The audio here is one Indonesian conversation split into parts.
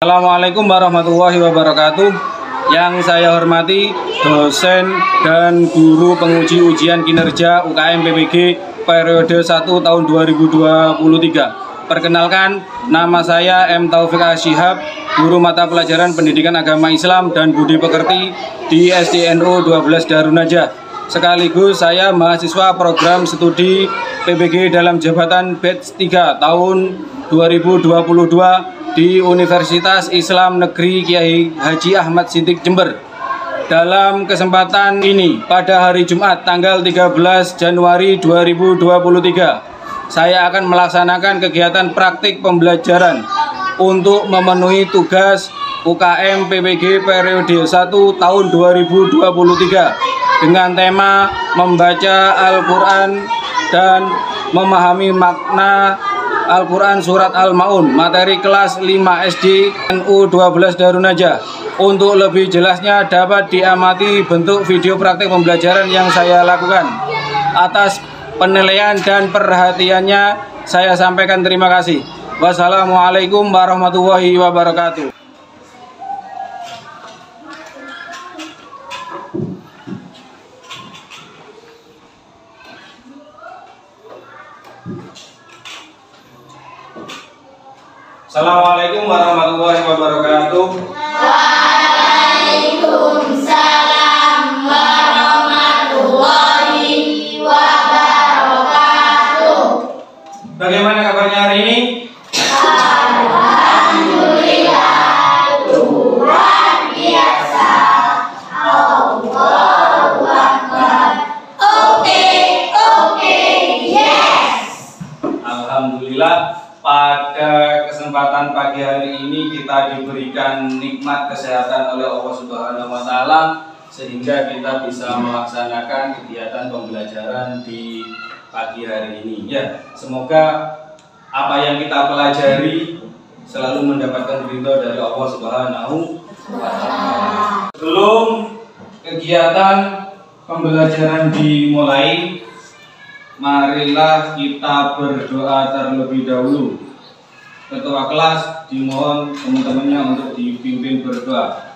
Assalamualaikum warahmatullahi wabarakatuh. Yang saya hormati dosen dan guru penguji ujian kinerja UKM PPG periode 1 tahun 2023. Perkenalkan, nama saya M. Taufik Asyihab, guru mata pelajaran Pendidikan Agama Islam dan Budi Pekerti di SDNU 12 Darunajah. Sekaligus saya mahasiswa program studi PPG dalam jabatan batch 3 tahun 2022 di Universitas Islam Negeri Kiai Haji Ahmad Siddiq Jember. Dalam kesempatan ini, pada hari Jumat tanggal 13 Januari 2023, saya akan melaksanakan kegiatan praktik pembelajaran untuk memenuhi tugas UKM PPG periode 1 tahun 2023 dengan tema membaca Al-Quran dan memahami makna Al-Quran Surat Al-Ma'un, materi kelas 5 SD NU 12 Darunajah. Untuk lebih jelasnya dapat diamati bentuk video praktik pembelajaran yang saya lakukan. Atas penilaian dan perhatiannya saya sampaikan terima kasih. Wassalamualaikum warahmatullahi wabarakatuh. Assalamualaikum warahmatullahi wabarakatuh. Waalaikumsalam warahmatullahi wabarakatuh. Bagaimana kabarnya hari ini? Alhamdulillah, luar biasa. Allahu Akbar. Oke, yes. Alhamdulillah, pada kesempatan pagi hari ini kita diberikan nikmat kesehatan oleh Allah Subhanahu wa Ta'ala sehingga kita bisa melaksanakan kegiatan pembelajaran di pagi hari ini. Ya, semoga apa yang kita pelajari selalu mendapatkan ridho dari Allah Subhanahu wa Ta'ala. Sebelum kegiatan pembelajaran dimulai, marilah kita berdoa terlebih dahulu. Ketua kelas dimohon teman-temannya untuk dipimpin berdoa.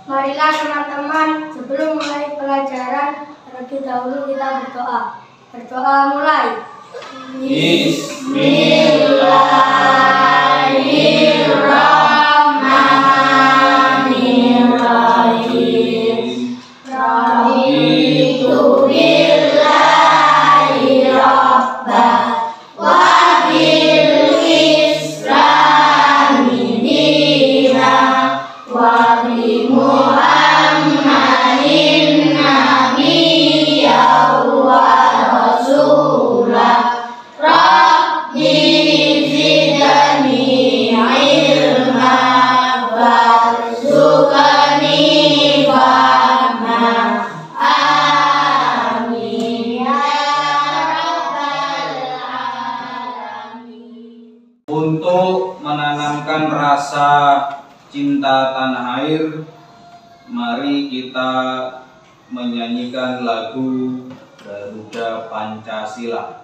Marilah teman-teman, sebelum mulai pelajaran terlebih dahulu kita berdoa. Berdoa mulai. Bismillahirrahmanirrahim. Raditu billahi rabba wa bil islami dina wa bi Muhammadin nabiyya wa rasulah. Rabbi zidni ilma warzuqni fahma. Amin ya rabbal alamin. Untuk menanamkan rasa cinta tanah air, mari kita menyanyikan lagu Garuda Pancasila.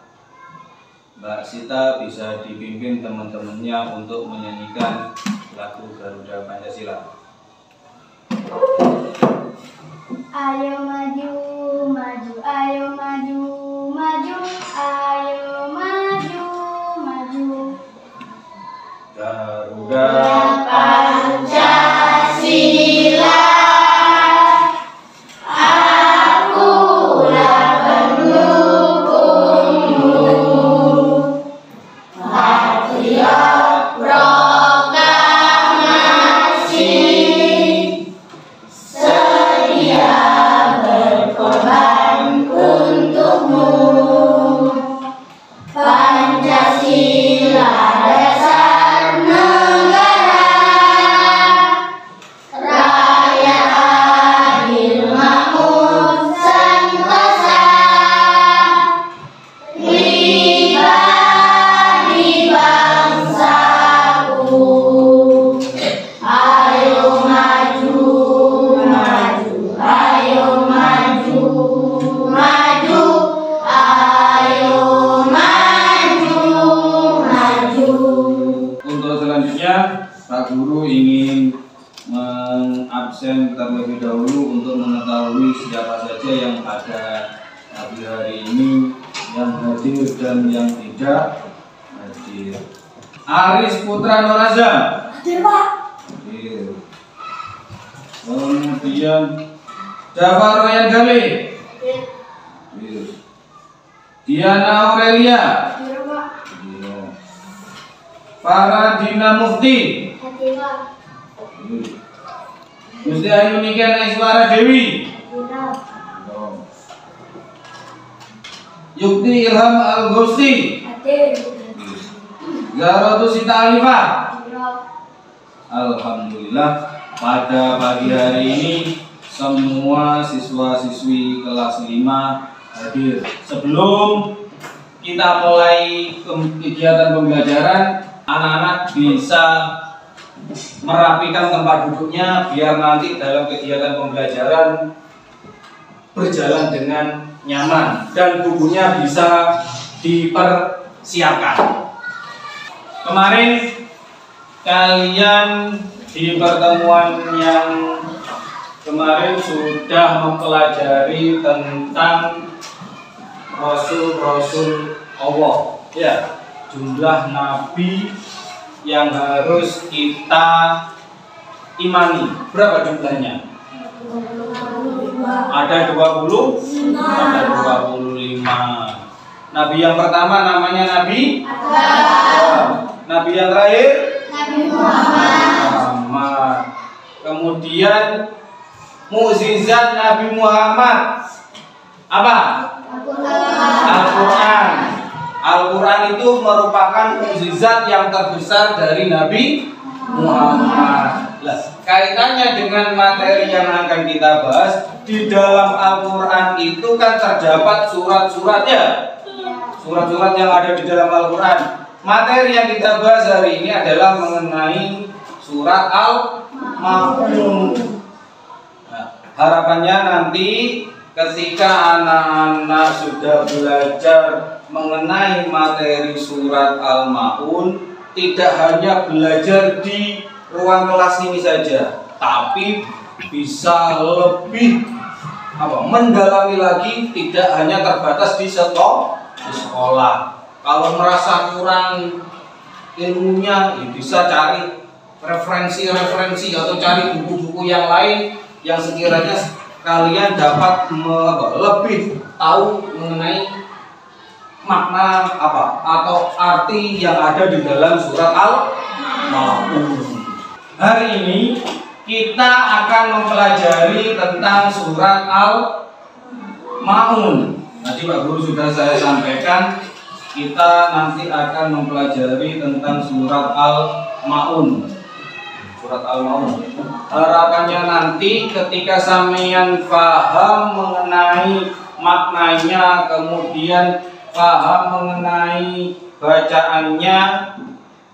Mbak Sita bisa dipimpin teman-temannya untuk menyanyikan lagu Garuda Pancasila. Ayo maju, maju, ayo maju, maju, ayo maju, maju. Garuda Pancasila, akulah pendukungmu. Patriot proklamasi, sedia berkorban untukmu. Pancasila dasar negara, ingin mengabsen terlebih dahulu untuk mengetahui siapa saja yang pada pagi hari ini, yang hadir dan yang tidak hadir. Aris Putra Nur Azam. Hadir, Pak. Hadir. Kemudian Jafar Royan Gali. Hadir. Diana Aurelia. Hadir, Pak. Hadir. Faradina Mufti. Hadir, Pak. Hadir. Gusti Ayu Niken Aiswara Dewi. Hadir. Yukti Ilham Al-Ghusti. Hadir. Zaratu Sita Alifah. Hadir. Alhamdulillah, pada pagi hari ini semua siswa-siswi kelas 5 hadir. Sebelum kita mulai kegiatan pembelajaran, anak-anak bisa merapikan tempat duduknya biar nanti dalam kegiatan pembelajaran berjalan dengan nyaman dan bukunya bisa dipersiapkan. Kemarin kalian di pertemuan yang kemarin sudah mempelajari tentang Rasul-Rasul Allah, ya, jumlah nabi yang harus kita imani. Berapa jumlahnya? Ada 20? Ada 25. Nabi yang pertama namanya Nabi Adam. Nabi yang terakhir Nabi Muhammad. Kemudian mukjizat Nabi Muhammad apa? Al-Quran. Al-Quran itu merupakan mukjizat yang terbesar dari Nabi Muhammad. Nah, kaitannya dengan materi yang akan kita bahas, di dalam Al-Quran itu kan terdapat surat-suratnya. Surat-surat yang ada di dalam Al-Quran. Materi yang kita bahas hari ini adalah mengenai surat Al-Ma'un. Nah, harapannya nanti ketika anak-anak sudah belajar mengenai materi surat Al-Ma'un, tidak hanya belajar di ruang kelas ini saja, tapi bisa lebih mendalami lagi, tidak hanya terbatas di sekolah. Kalau merasa kurang ilmunya, ya bisa cari referensi atau cari buku-buku yang lain yang sekiranya kalian dapat lebih tahu mengenai makna atau arti yang ada di dalam surat Al-Ma'un. Hari ini kita akan mempelajari tentang surat Al-Ma'un. Tadi Pak Guru sudah saya sampaikan, kita nanti akan mempelajari tentang surat Al-Ma'un. Surat Al-Ma'un. Harapannya nanti ketika sampeyan paham mengenai maknanya, kemudian paham mengenai bacaannya,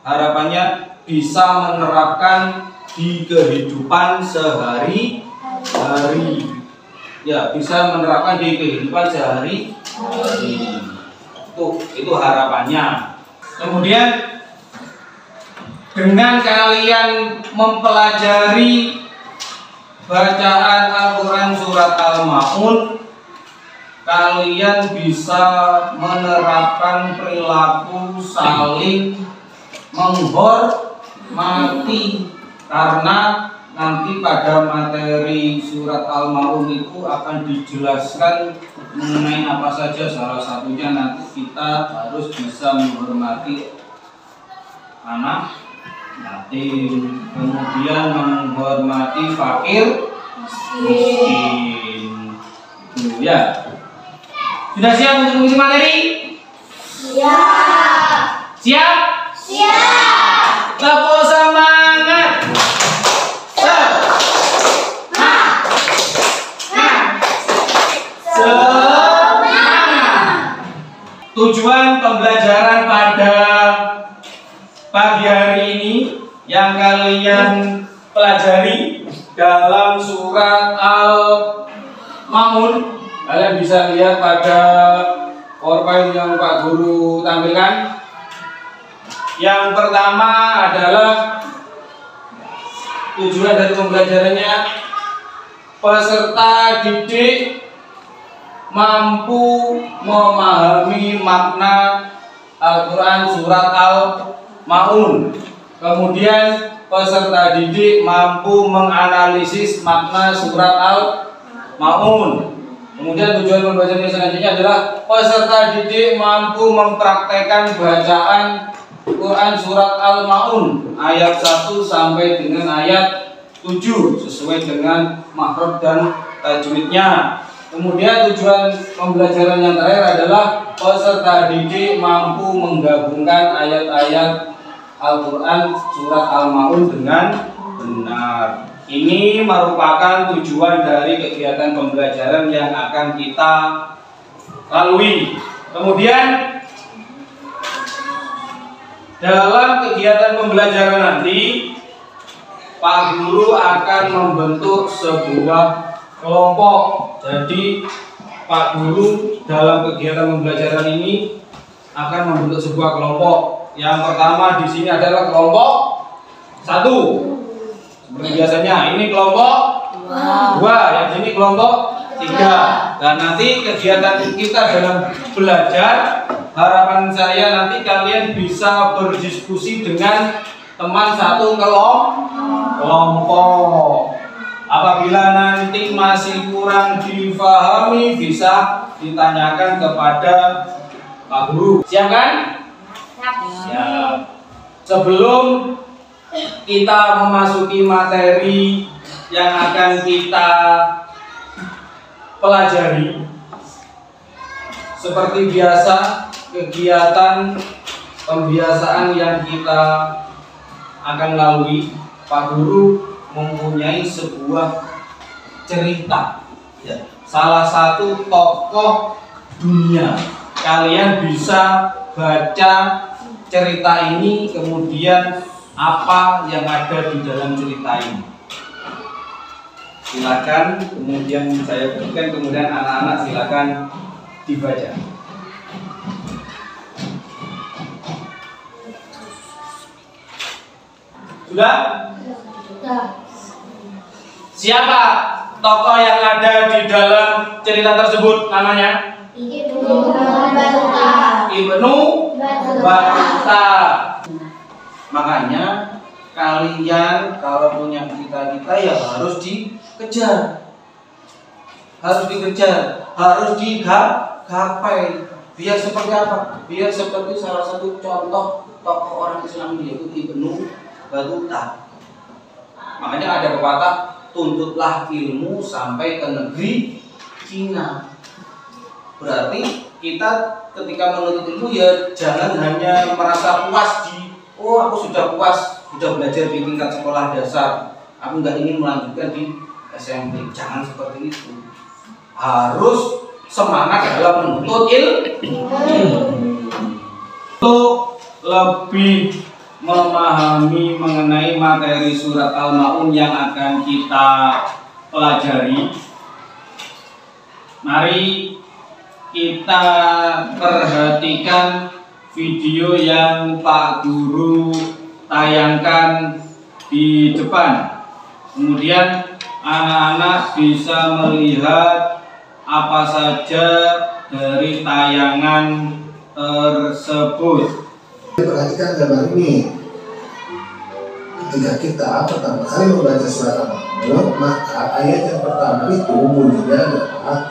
harapannya bisa menerapkan di kehidupan sehari-hari. Ya, bisa menerapkan di kehidupan sehari-hari. Itu harapannya. Kemudian dengan kalian mempelajari bacaan Al-Quran surat Al-Ma'un, kalian bisa menerapkan perilaku saling menghormati, karena nanti pada materi surat Al-Ma'un itu akan dijelaskan mengenai apa saja. Salah satunya nanti kita harus bisa menghormati anak yatim, kemudian menghormati fakir miskin. Itu ya. Sudah siap untuk mengisi materi? Siap. Siap? Siap. Lepo semangat. Tujuan pembelajaran pada pagi hari ini yang kalian pelajari dalam surat Al-Ma'un, kalian bisa lihat pada PowerPoint yang Pak Guru tampilkan. Yang pertama adalah tujuan dari pembelajarannya, peserta didik mampu memahami makna Al-Quran surat Al-Ma'un. Kemudian peserta didik mampu menganalisis makna surat Al-Ma'un. Kemudian tujuan pembelajaran selanjutnya adalah peserta didik mampu mempraktekkan bacaan Quran surat Al-Ma'un ayat 1 sampai dengan ayat 7 sesuai dengan makhraj dan tajwidnya. Kemudian tujuan pembelajaran yang terakhir adalah peserta didik mampu menggabungkan ayat-ayat Al-Quran surat Al-Ma'un dengan benar. Ini merupakan tujuan dari kegiatan pembelajaran yang akan kita lalui. Kemudian dalam kegiatan pembelajaran nanti, Pak Guru akan membentuk sebuah kelompok. Jadi Pak Guru dalam kegiatan pembelajaran ini akan membentuk sebuah kelompok. Yang pertama di sini adalah kelompok 1. Seperti biasanya, ini kelompok 2, yang ini kelompok 3. Dan nanti kegiatan kita dalam belajar, harapan saya nanti kalian bisa berdiskusi dengan teman satu kelompok. Apabila nanti masih kurang difahami, bisa ditanyakan kepada Pak Guru. Siap kan? Siap. Sebelum kita memasuki materi yang akan kita pelajari, seperti biasa kegiatan pembiasaan yang kita akan lalui, Pak Guru mempunyai sebuah cerita, salah satu tokoh dunia. Kalian bisa baca cerita ini, kemudian apa yang ada di dalam cerita ini. Silakan, kemudian saya berikan, kemudian anak-anak silakan dibaca. Sudah? Sudah. Siapa tokoh yang ada di dalam cerita tersebut namanya? Ibnu Battuta. Makanya kalian kalau punya cita-cita ya harus dikejar, harus digapai. Biar seperti apa? Biar seperti salah satu contoh tokoh orang Islam, yaitu Ibnu Battuta. Makanya ada pepatah, tuntutlah ilmu sampai ke negeri Cina. Berarti kita ketika menuntut ilmu ya jangan hanya merasa puas aku sudah puas, sudah belajar di tingkat sekolah dasar, aku nggak ingin melanjutkan di SMP. Jangan seperti itu. Harus semangat dalam menuntut ilmu. Untuk lebih memahami mengenai materi surat Al-Ma'un yang akan kita pelajari, mari kita perhatikan video yang Pak Guru tayangkan di depan. Kemudian anak-anak bisa melihat apa saja dari tayangan tersebut. Perhatikan gambar ini. Ketika kita pertama kali membaca surat Al-Ma'un, maka ayat yang pertama itu bunyinya adalah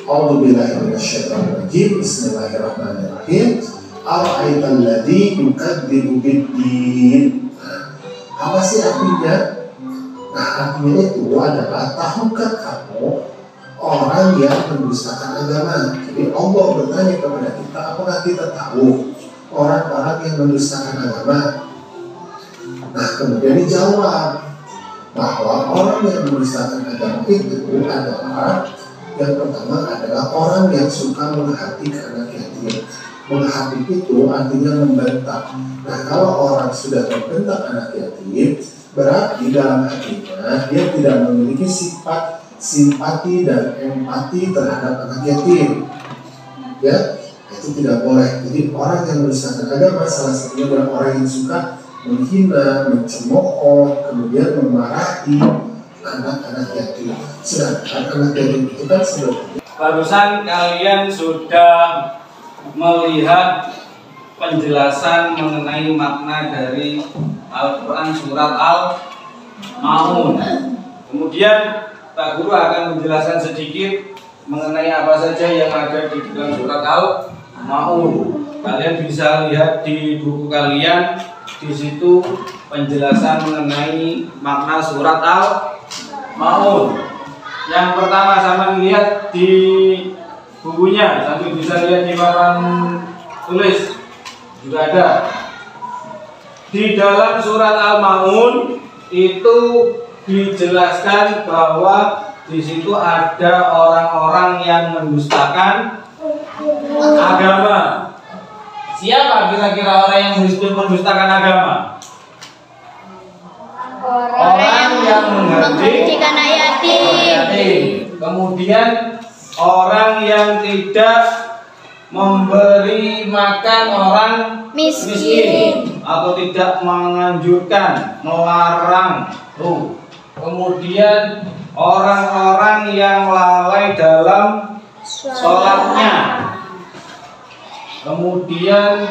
A'udzubillahi minasyaitonirrajim. Bismillahirrahmanirrahim. Ara'aital ladzi yukadzibu biddin. Apa sih artinya? Nah, artinya itu adalah, tahukah kamu orang yang mendustakan agama? Jadi Allah bertanya kepada kita, apakah kita tahu orang-orang yang mendustakan agama? Nah, kemudian dijawab bahwa orang yang mendustakan agama itu adalah, yang pertama adalah orang yang suka menghati anak yatim. Menghati itu artinya membentak. Nah, kalau orang sudah membentak anak yatim, berarti dalam hatinya dia tidak memiliki sifat simpati dan empati terhadap anak yatim. Ya, Itu tidak boleh. Jadi orang yang mendustakan agama salah satunya adalah orang yang suka menghina, mencemooh, kemudian memarahi anak-anak yatim. Sedangkan anak yatim itu kan sebenarnya. Barusan kalian sudah melihat penjelasan mengenai makna dari Al-Quran surat Al-Maun. Kemudian Pak Guru akan menjelaskan sedikit mengenai apa saja yang ada di dalam surat Al-Maun. Kalian bisa lihat di buku kalian, di situ penjelasan mengenai makna surat Al-Maun. Yang pertama sama lihat di bukunya, sambil bisa lihat di papan tulis juga ada. Di dalam surat Al-Maun itu dijelaskan bahwa di situ ada orang-orang yang mendustakan agama. Siapa kira-kira orang yang mendustakan agama? Orang yang menghardik anak yatim. Kemudian orang yang tidak memberi makan orang miskin atau tidak menganjurkan, melarang. Kemudian orang-orang yang lalai dalam sholatnya. Kemudian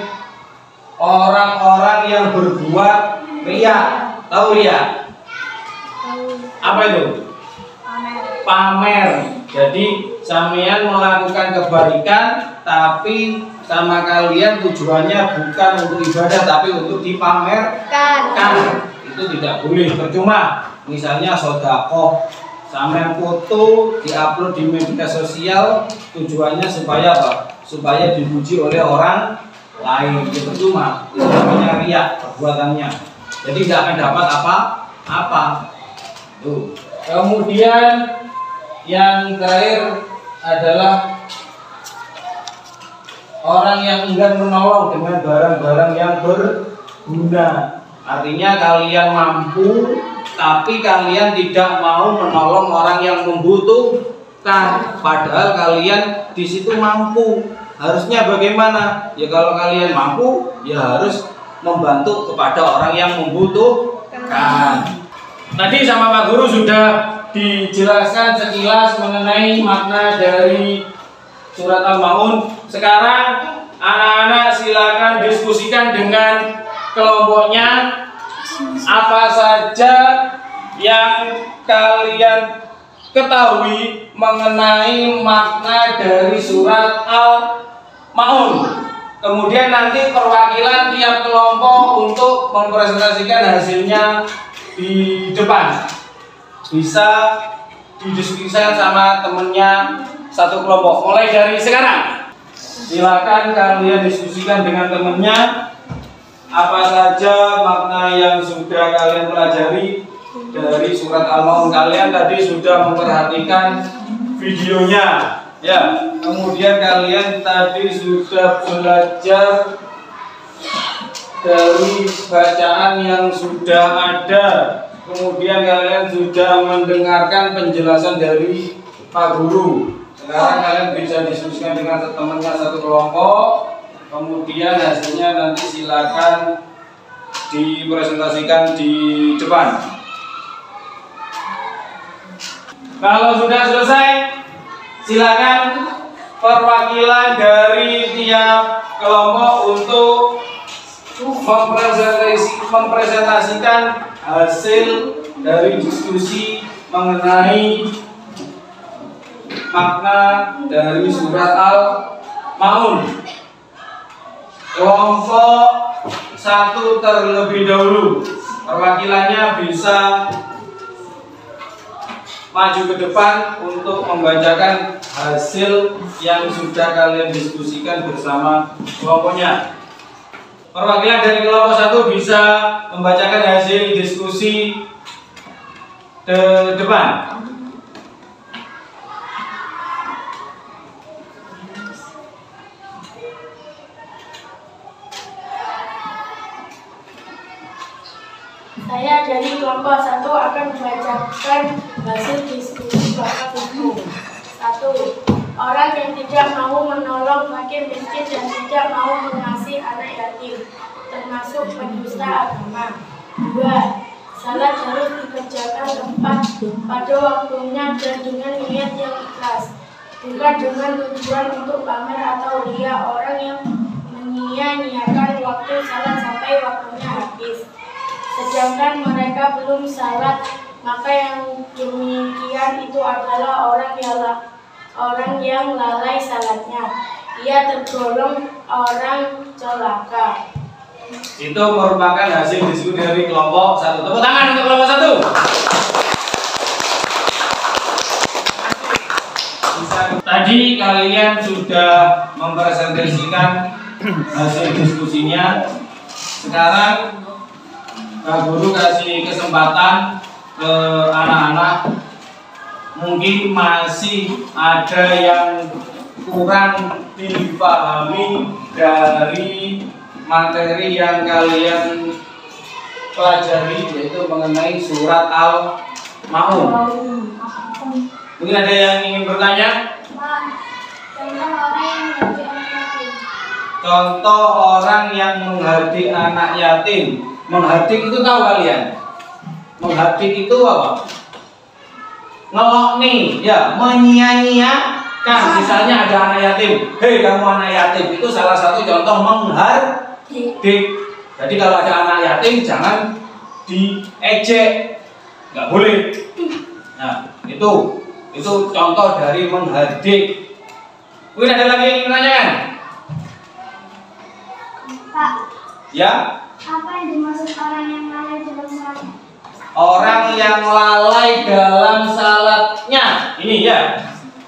orang-orang yang berbuat riya. Tahu riya? Apa itu? Pamer. Jadi sampean melakukan kebaikan, tapi sama kalian tujuannya bukan untuk ibadah, tapi untuk dipamerkan. Itu tidak boleh. Percuma. Misalnya sedekah, sampean foto diupload di media sosial, tujuannya supaya apa? Supaya dipuji oleh orang lain. Itu percuma. Itu namanya riya perbuatannya. Jadi tidak akan dapat apa-apa. Tuh. Kemudian yang terakhir adalah orang yang enggan menolong dengan barang-barang yang berguna. Artinya kalian mampu, tapi kalian tidak mau menolong orang yang membutuhkan. Padahal kalian di situ mampu. Harusnya bagaimana? Ya kalau kalian mampu, ya harus membantu kepada orang yang membutuhkan. Tadi sama Pak Guru sudah dijelaskan sekilas mengenai makna dari surat Al-Maun. Sekarang anak-anak silakan diskusikan dengan kelompoknya apa saja yang kalian ketahui mengenai makna dari surat Al-Maun. Kemudian nanti perwakilan tiap kelompok untuk mempresentasikan hasilnya di depan. Bisa didiskusikan sama temennya satu kelompok. Mulai dari sekarang, silakan kalian diskusikan dengan temennya apa saja makna yang sudah kalian pelajari dari surat Al-Maun. Kalian tadi sudah memperhatikan videonya. Ya, kemudian kalian tadi sudah belajar dari bacaan yang sudah ada. Kemudian kalian sudah mendengarkan penjelasan dari Pak Guru. Sekarang kalian bisa diskusikan dengan temannya satu kelompok. Kemudian hasilnya nanti silakan dipresentasikan di depan. Kalau sudah selesai, silakan perwakilan dari tiap kelompok untuk mempresentasikan hasil dari diskusi mengenai makna dari surat Al-Maun. Kelompok satu terlebih dahulu, perwakilannya bisa maju ke depan untuk membacakan hasil yang sudah kalian diskusikan bersama kelompoknya. Perwakilan dari kelompok satu bisa membacakan hasil diskusi ke depan. Saya dari kelompok satu akan membacakan hasil diskusi Bapak Ibu. 1. orang yang tidak mau menolong fakir miskin dan tidak mau mengasihi anak yatim, termasuk pendusta agama. 2. Salat harus dikerjakan tepat pada waktunya dan dengan niat yang ikhlas, bukan dengan tujuan untuk pamer atau ria. Orang yang menyia-nyiakan waktu salat sampai waktunya habis, sedangkan mereka belum salat, maka yang demikian itu adalah orang yang lalai salatnya. Ia tergolong orang celaka. Itu merupakan hasil diskusi dari kelompok 1. Tepuk tangan untuk kelompok 1. Tadi kalian sudah mempresentasikan hasil diskusinya. Sekarang Pak Guru kasih kesempatan ke anak-anak. Mungkin masih ada yang kurang dipahami dari materi yang kalian pelajari, yaitu mengenai surat Al-Maun. Mungkin ada yang ingin bertanya? Contoh orang yang menghardik anak yatim. Menghardik itu tahu kalian? Menghardik itu apa? Ngelok nih, ya, menyia-nyiakan. Misalnya ada anak yatim, hei kamu anak yatim, itu salah satu contoh menghardik. Jadi kalau ada anak yatim jangan diejek, nggak boleh. Nah, itu contoh dari menghardik. Mungkin ada lagi yang ingin menanyakan? Pak, Ya? apa yang dimaksud orang yang lalai dalam salatnya? Orang yang lalai dalam salatnya. Ini ya.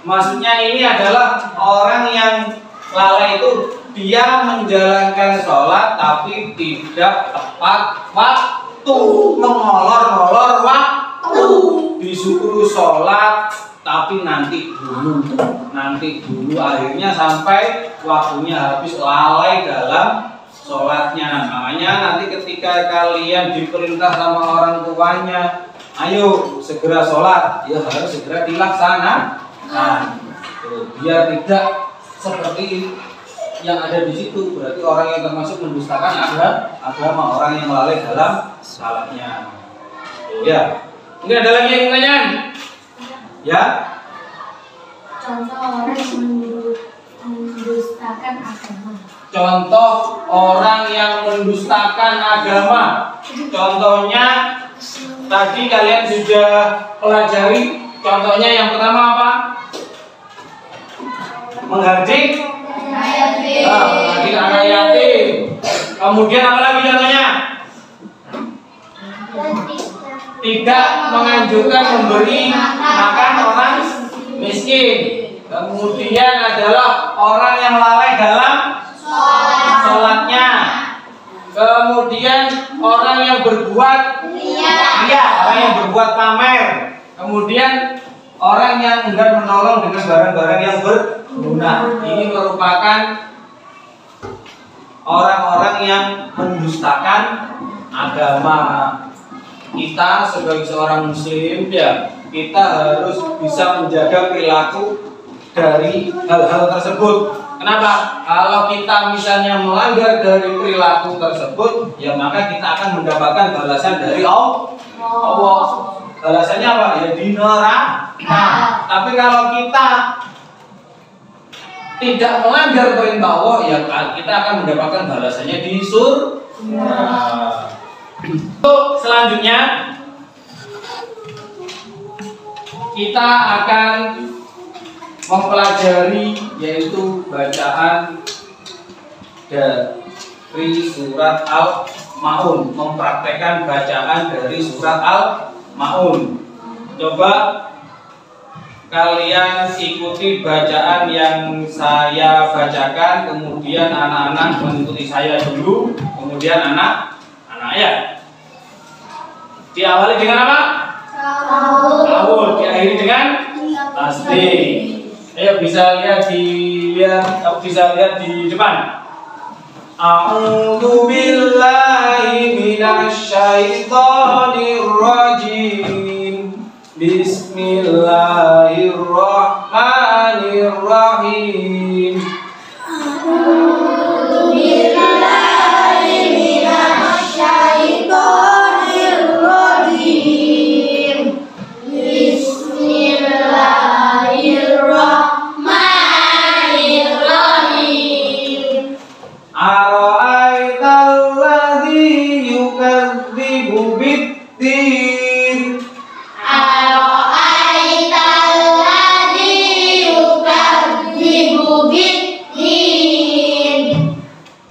Maksudnya ini adalah orang yang lalai itu dia menjalankan sholat tapi tidak tepat waktu, mengolor-olor waktu. Disuruh sholat tapi nanti dulu akhirnya sampai waktunya habis, lalai dalam sholatnya. Makanya nanti ketika kalian diperintah sama orang tuanya, ayo segera sholat, ya harus segera dilaksanakan. Biar tidak seperti yang ada di situ, berarti orang yang termasuk mendustakan agama, orang yang lalai dalam salatnya. Ya, mungkin ada lagi yang nanya? Ya. Contoh orang yang mendustakan agama. Contoh orang yang mendustakan agama. Contohnya tadi kalian sudah pelajari. Contohnya yang pertama apa? Menghardik anak yatim. Kemudian apa lagi contohnya? Tidak menganjurkan memberi makan orang miskin. Kemudian adalah orang yang lalai dalam sholatnya. Kemudian orang yang berbuat orang yang berbuat pamer. Kemudian orang yang enggan menolong dengan barang-barang yang berguna. Ini merupakan orang-orang yang mendustakan agama. Kita sebagai seorang muslim, ya, kita harus bisa menjaga perilaku dari hal-hal tersebut. Kenapa? Kalau kita misalnya melanggar dari perilaku tersebut, ya maka kita akan mendapatkan balasan dari Allah. Balasannya apa? Ya di neraka. Tapi kalau kita tidak melanggar perintah Allah, ya kita akan mendapatkan balasannya di surga. Untuk selanjutnya kita akan mempelajari yaitu bacaan dari surat Al-Maun, mempraktekkan bacaan dari surat Al-Maun. Coba kalian ikuti bacaan yang saya bacakan, kemudian anak-anak mengikuti saya dulu, kemudian anak ya. Diawali dengan apa? Sahur. Diakhiri dengan tasbih. Ayo bisa lihat di depan. A'udzu billahi minasy syaithanir rajim. Bismillahirrahmanirrahim. Ara'aital ladzi yukadzibu biddin. Ara'aital ladzi yukadzibu biddin.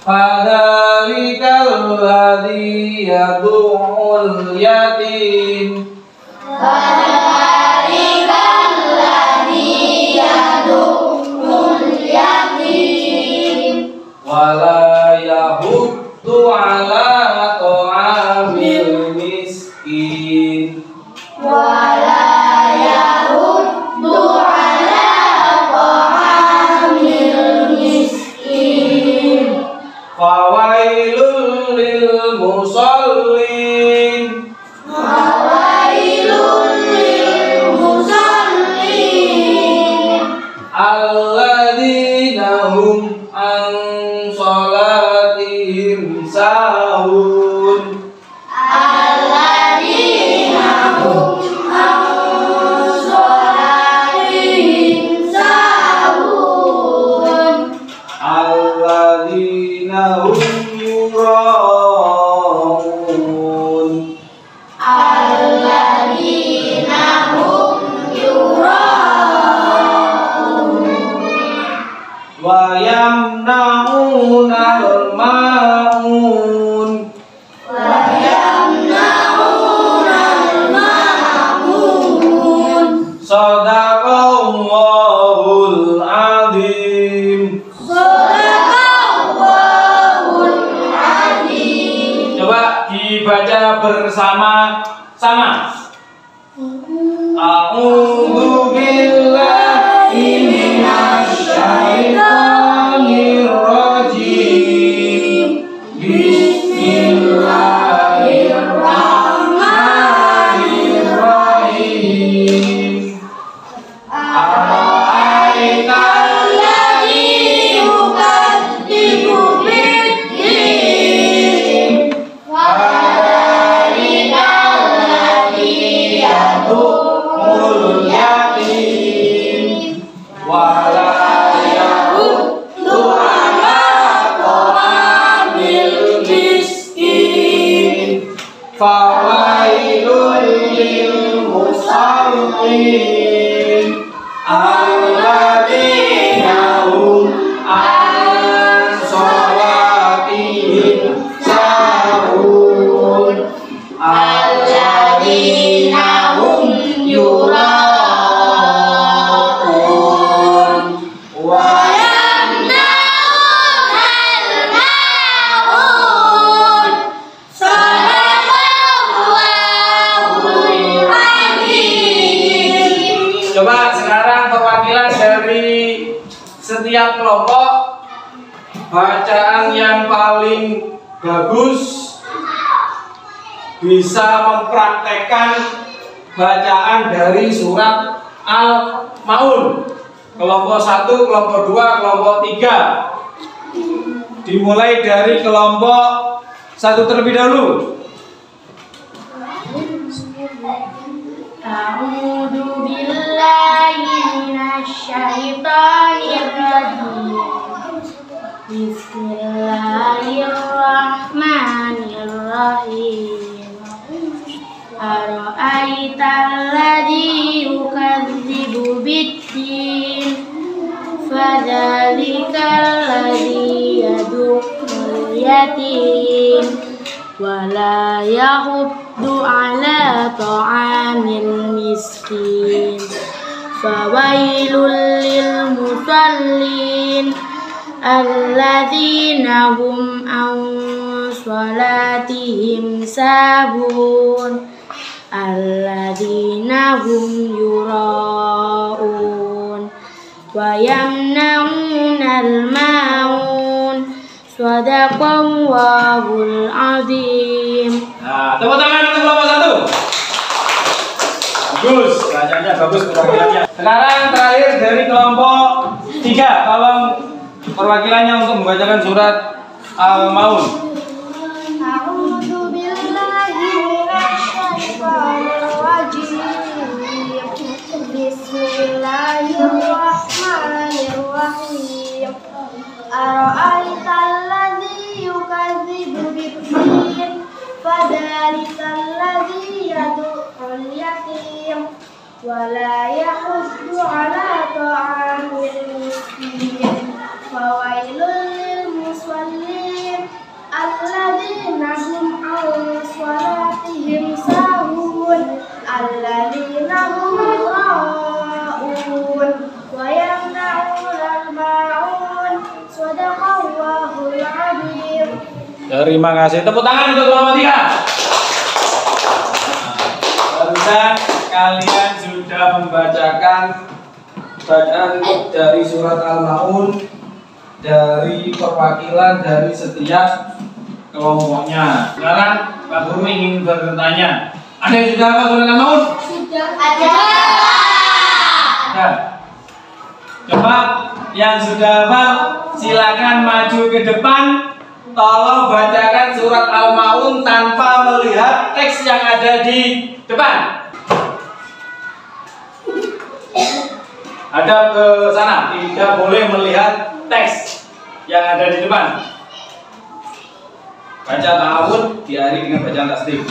Fadzalikal ladzi yad'ul yatim. Fadzalikal ladzi yad'ul yatim. Wala yahuddu ala ta'amil miskin. Wala yahuddu ala ta'amil miskin. Fawailul lil musallin. Fawailul lil musallin. Alladzina hum an sholatihim sahun. Alladzina hum an sholatihim sahun. Alladzina hum yura'un. Alladzina hum yura'un. Wa yamna'unal ma'un. Wa yamna'unal ma'mun. Shadaqallahul azim. Shadaqallahul azim. Coba dibaca bersama-sama. A'udzu billahi minasy syaithanir rajim. Bismillahirrahmanirrahim. Ara'aital Alladzi yukadzibu biddin. Fadzalikal ladzi yad'ul yatim. Wala yahuddu ala ta'amil miskin. Fawailul lil musallin. Alladzina hum an sholatihim sahun. Alladzina hum yura'un. Wa yamna'unal ma'un. Shadaqallahul azim. Coba sekarang perwakilan dari setiap kelompok, bacaan yang paling bagus bisa mempraktekkan bacaan dari surat Al-Maun. Kelompok 1, kelompok 2, kelompok 3. Dimulai dari kelompok 1 terlebih dahulu. A'udzu billahi minasy syaithanir rajim. Bismillahirrahmanirrahim. Ara'aital ladzi yukadzibu biddin. Fadzalikal ladzi yad'ul yatim. Wala yahuddu ala ta'amil miskin. Fawailul lil musallin. Alladzina hum an sholatihim sahun. Alladzina hum yura'un. Wa yamna'unal ma'un. Shadaqallahul azim. Nah, tepuk tangan untuk kelompok 1. Bagus, bacanya bagus perwakilannya. Sekarang terakhir dari kelompok 3, tolong perwakilannya untuk membacakan surat Al-Maun. A'udzu billahi minasy syaithanir rajim. Bismillahirrahmanirrahim. Ara'aital ladzi yukadzibu Fadhalikal yad'ul yatim wa la yahuddu 'ala ta'amil miskin. Fawailul lil musallin alladzina hum 'an shalatihim sahun alladzina hum yura'un wa yamna'una al-ma'un. Shadaqallahul 'azim. Terima kasih. Tepuk tangan untuk kelompok 3. Barusan kalian sudah membacakan bacaan dari surat Al-Maun dari perwakilan dari setiap kelompoknya. Sekarang Pak Guru ingin bertanya, ada yang sudah hafal surat Al-Maun? Sudah ada. Ada. Coba yang sudah hafal silakan maju ke depan. Tolong bacakan surat Al-Maun tanpa melihat teks yang ada di depan. Hadap ke sana, tidak boleh melihat teks yang ada di depan. Baca ta'awun diakhiri dengan bacaan tasdif.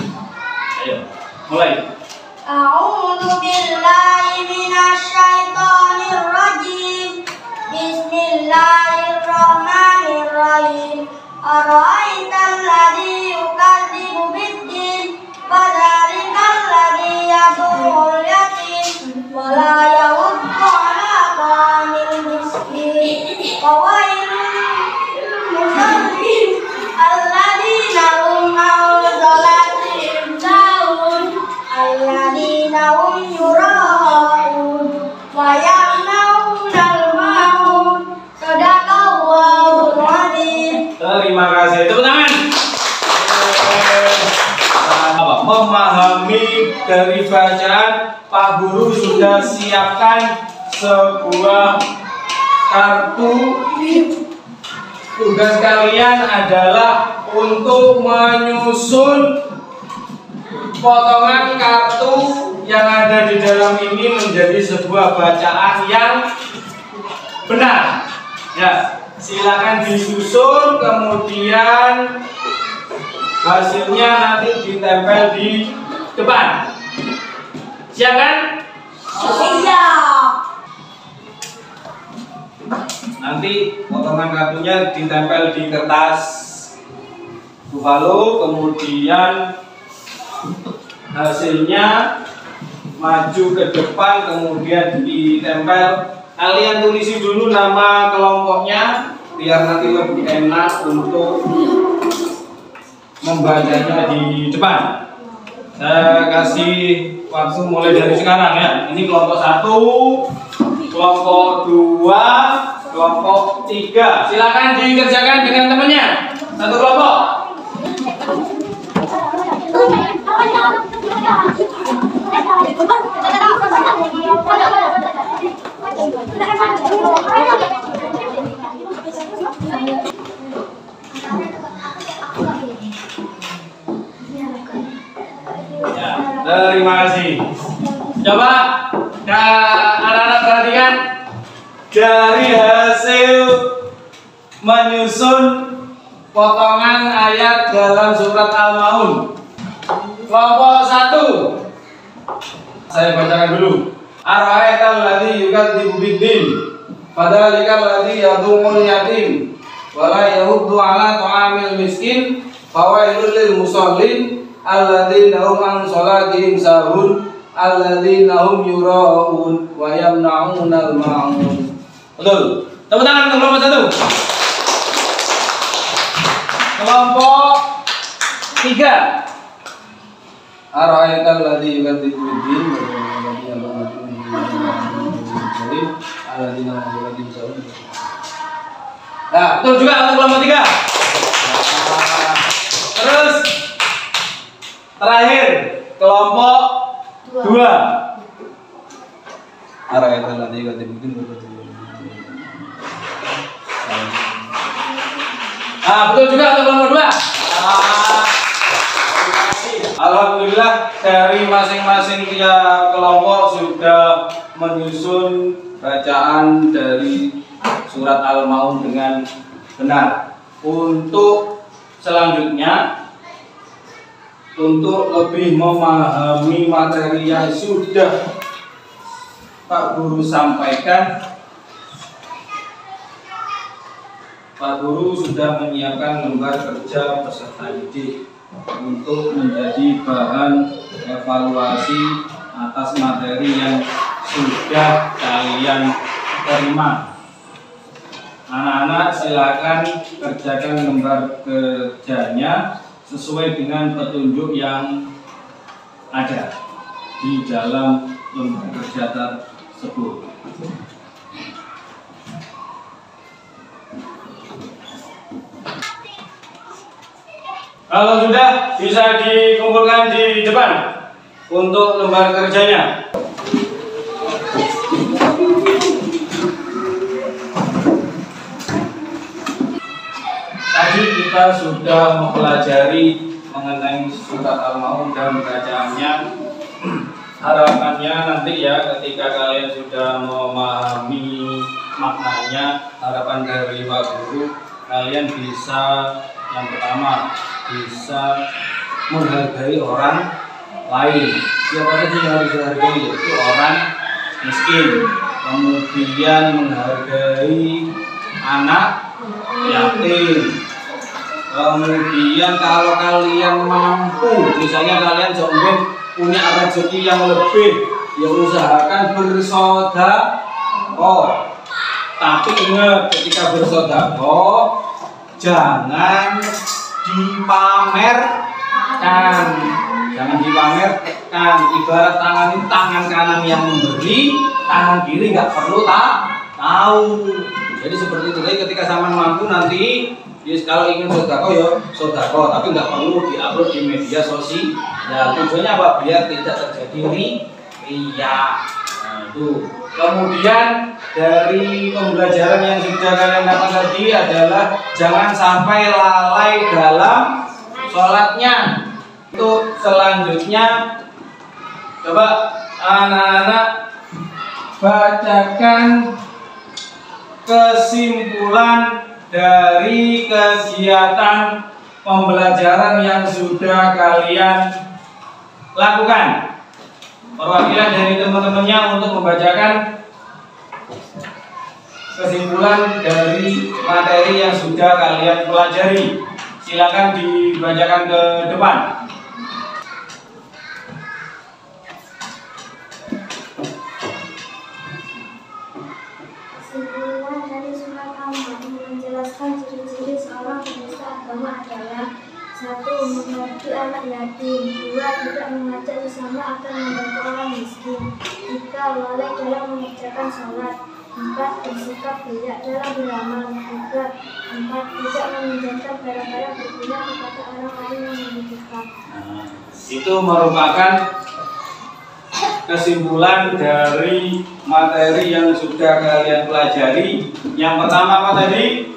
Ayo, mulai. A'udzu billahi minasy syaithanir rajim. Bismillahirrahmanirrahim. Ara'aital ladzi yukadzibu biddin fadzalikal ladzi yad'ul yatim wa la yahuddu 'ala ta'amil miskin. Fawailul lil musallin alladzina hum 'an shalatihim sahun alladzina hum yura'un wa yamna'una al-ma'un. Shadaqallahul 'azim. Terima kasih. Tepuk tangan. Memahami dari bacaan, Pak Guru sudah siapkan sebuah kartu. Tugas kalian adalah untuk menyusun potongan kartu yang ada di dalam ini menjadi sebuah bacaan yang benar. Ya, silakan disusun, kemudian hasilnya nanti ditempel di depan. Siap kan? Siap. Nanti potongan kartunya ditempel di kertas buffalo, kemudian hasilnya maju ke depan, kemudian ditempel. Kalian tulisi dulu nama kelompoknya biar nanti lebih enak untuk membacanya di depan. Saya kasih waktu mulai dari sekarang ya. Ini kelompok 1, kelompok 2, kelompok 3. Silakan dikerjakan dengan temannya. Satu kelompok. Ya, terima kasih. Coba anak-anak perhatikan dari hasil menyusun potongan ayat dalam surat Al-Maun. Kelompok 1, saya bacakan dulu. Ara'aital ladzi yukadzibu biddin fadzalikal ladzi yad'ul yatim wa la yahuddu 'ala ta'amil miskin fawailul lil musallin alladzina hum an shalatihim sahun alladzina hum yura'un wa yamna'unal ma'un. Betul. Tepuk tangan untuk kelompok 1. Kelompok 3. Ara'aital ladzi yukadzibu biddin nah, betul juga untuk kelompok 3. Terus terakhir kelompok 2. Ara'aital ladzi yukadzibu biddin. Nah, betul juga untuk kelompok 2. Alhamdulillah dari masing-masing kelompok sudah menyusun bacaan dari surat Al-Maun dengan benar. Untuk selanjutnya untuk lebih memahami materi yang sudah Pak Guru sampaikan, Pak Guru sudah menyiapkan lembar kerja peserta didik untuk menjadi bahan evaluasi atas materi yang sudah kalian terima. Anak-anak silakan kerjakan lembar kerjanya sesuai dengan petunjuk yang ada di dalam lembar kerja tersebut. Kalau sudah, bisa dikumpulkan di depan untuk lembar kerjanya. Tadi kita sudah mempelajari mengenai surat Al-Maun dan bacaannya. Harapannya nanti ya ketika kalian sudah memahami maknanya, harapan dari Pak Guru, kalian bisa yang pertama bisa menghargai orang lain. Siapa saja yang harus dihargai, yaitu orang miskin. Kemudian menghargai anak yatim. Kemudian kalau kalian mampu, misalnya kalian sombong punya rezeki yang lebih, ya usahakan bersedekah. Tapi ingat, ketika bersedekah jangan dipamerkan. Jangan dipamerkan. Ibarat tangan ini, tangan kanan yang memberi, tangan kiri nggak perlu tahu. Jadi seperti itu. Jadi ketika sama mampu nanti, kalau ingin sedekah ya sedekah, tapi nggak perlu diupload di media sosial. Ya, tujuannya apa? Biar tidak terjadi riya. Nah, itu. Kemudian dari pembelajaran yang sudah kalian dapat tadi adalah jangan sampai lalai dalam sholatnya. Untuk selanjutnya, coba anak-anak bacakan kesimpulan dari kegiatan pembelajaran yang sudah kalian lakukan. Perwakilan dari teman-temannya untuk membacakan kesimpulan dari materi yang sudah kalian pelajari. Silakan dibacakan ke depan. Kesimpulan dari surat Al-Maun menjelaskan ciri-ciri seorang pemuka agama adalah: 1. Mengabdi anak yatim. 2. Tidak mengajak sesama akan membantu orang miskin. 3. Lalai dalam mengerjakan sholat. 4. Bersikap bijak dalam beramal. 4. Tidak meminjamkan barang-barang berguna kepada orang lain yang membutuhkan. Itu merupakan kesimpulan dari materi yang sudah kalian pelajari. Yang pertama apa tadi?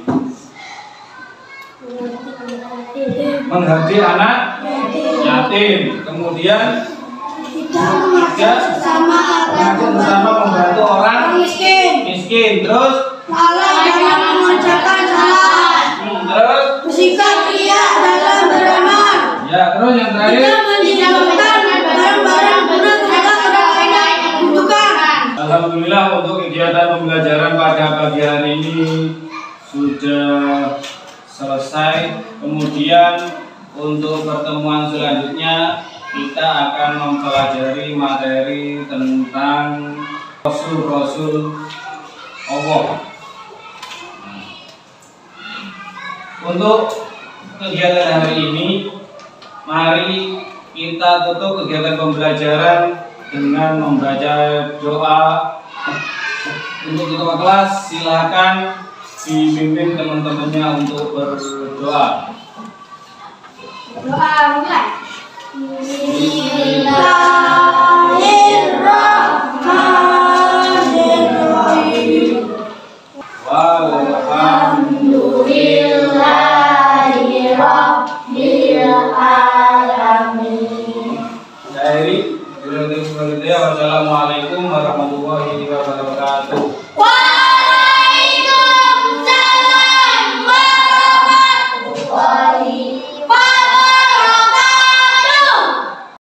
Menghargai anak yatim. Kemudian tidak bersama membantu orang miskin. Terus lalai dalam mengerjakan salat. Terus Bersikap bijak dalam beramal. ya, terus yang terakhir, Tidak meminjamkan barang-barang guna kepada orang lain yang membutuhkan. alhamdulillah untuk kegiatan pembelajaran pada pagi hari ini sudah selesai. Kemudian untuk pertemuan selanjutnya kita akan mempelajari materi tentang Rasul-Rasul Allah. Untuk kegiatan hari ini, mari kita tutup kegiatan pembelajaran dengan membaca doa. Untuk ketua kelas silakan dipimpin teman-temannya untuk berdoa. Doa mulai. Bismillahirrahmanirrahim. Alhamdulillahirabbil alamin. Wassalamualaikum warahmatullahi wabarakatuh.